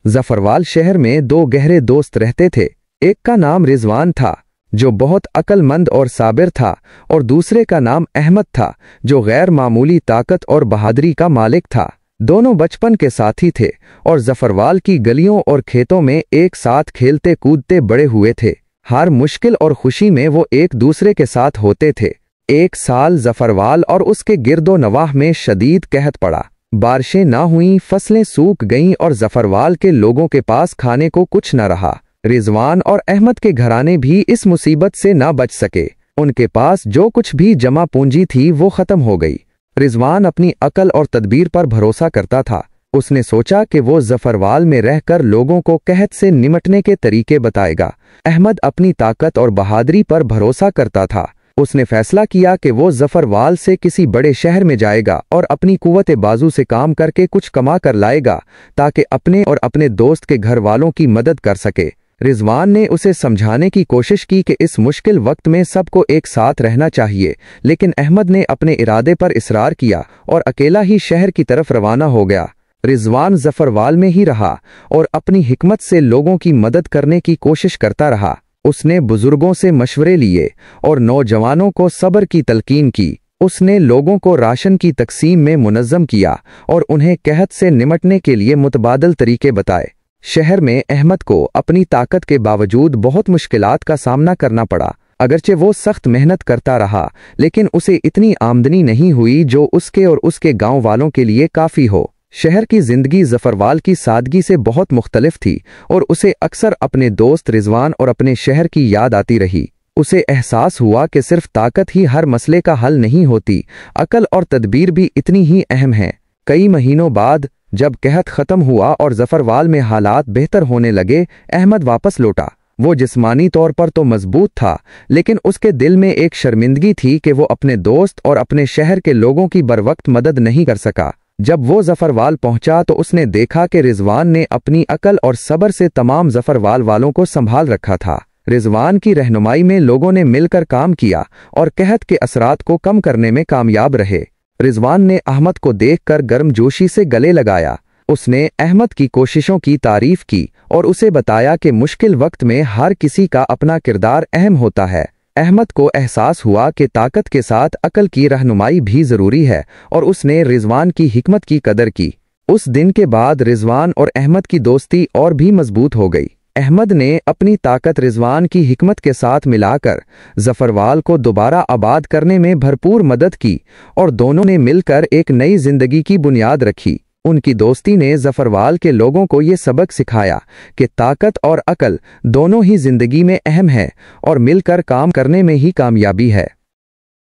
जफरवाल शहर में दो गहरे दोस्त रहते थे। एक का नाम रिजवान था, जो बहुत अक्लमंद और साबिर था, और दूसरे का नाम अहमद था, जो गैर मामूली ताकत और बहादुरी का मालिक था। दोनों बचपन के साथी थे और जफरवाल की गलियों और खेतों में एक साथ खेलते कूदते बड़े हुए थे। हर मुश्किल और खुशी में वो एक दूसरे के साथ होते थे। एक साल जफरवाल और उसके गिरदो नवाह में शदीद कहत पड़ा। बारिशें ना हुईं, फसलें सूख गईं और जफरवाल के लोगों के पास खाने को कुछ न रहा। रिजवान और अहमद के घराने भी इस मुसीबत से ना बच सके। उनके पास जो कुछ भी जमा पूंजी थी वो खत्म हो गई। रिजवान अपनी अकल और तदबीर पर भरोसा करता था। उसने सोचा कि वो जफरवाल में रहकर लोगों को कहत से निमटने के तरीके बताएगा। अहमद अपनी ताकत और बहादुरी पर भरोसा करता था। उसने फैसला किया कि वो जफरवाल से किसी बड़े शहर में जाएगा और अपनी कुव्वत बाजू से काम करके कुछ कमा कर लाएगा, ताकि अपने और अपने दोस्त के घर वालों की मदद कर सके। रिजवान ने उसे समझाने की कोशिश की कि इस मुश्किल वक्त में सबको एक साथ रहना चाहिए, लेकिन अहमद ने अपने इरादे पर इसरार किया और अकेला ही शहर की तरफ रवाना हो गया। रिजवान जफरवाल में ही रहा और अपनी हिकमत से लोगों की मदद करने की कोशिश करता रहा। उसने बुजुर्गों से मशवरे लिए और नौजवानों को सब्र की तलकीन की। उसने लोगों को राशन की तकसीम में मुनज़्ज़म किया और उन्हें कहत से निमटने के लिए मुतबादल तरीके बताए। शहर में अहमद को अपनी ताकत के बावजूद बहुत मुश्किलात का सामना करना पड़ा। अगरचे वो सख्त मेहनत करता रहा, लेकिन उसे इतनी आमदनी नहीं हुई जो उसके और उसके गांव वालों के लिए काफ़ी हो। शहर की जिंदगी जफरवाल की सादगी से बहुत मुख्तलिफ थी और उसे अक्सर अपने दोस्त रिजवान और अपने शहर की याद आती रही। उसे एहसास हुआ कि सिर्फ ताकत ही हर मसले का हल नहीं होती, अकल और तदबीर भी इतनी ही अहम है। कई महीनों बाद जब कहत ख़त्म हुआ और जफरवाल में हालात बेहतर होने लगे, अहमद वापस लौटा। वो जिस्मानी तौर पर तो मजबूत था, लेकिन उसके दिल में एक शर्मिंदगी थी कि वो अपने दोस्त और अपने शहर के लोगों की बरवक्त मदद नहीं कर सका। जब वो जफरवाल पहुंचा तो उसने देखा कि रिजवान ने अपनी अकल और सब्र से तमाम जफरवाल वालों को संभाल रखा था। रिजवान की रहनुमाई में लोगों ने मिलकर काम किया और कहत के असरात को कम करने में कामयाब रहे। रिजवान ने अहमद को देखकर गर्मजोशी से गले लगाया। उसने अहमद की कोशिशों की तारीफ की और उसे बताया कि मुश्किल वक्त में हर किसी का अपना किरदार अहम होता है। अहमद को एहसास हुआ कि ताकत के साथ अकल की रहनुमाई भी ज़रूरी है और उसने रिजवान की हिकमत की कदर की। उस दिन के बाद रिजवान और अहमद की दोस्ती और भी मजबूत हो गई। अहमद ने अपनी ताकत रिजवान की हिकमत के साथ मिलाकर जफरवाल को दोबारा आबाद करने में भरपूर मदद की और दोनों ने मिलकर एक नई जिंदगी की बुनियाद रखी। उनकी दोस्ती ने जफरवाल के लोगों को ये सबक सिखाया कि ताकत और अकल दोनों ही जिंदगी में अहम है और मिलकर काम करने में ही कामयाबी है।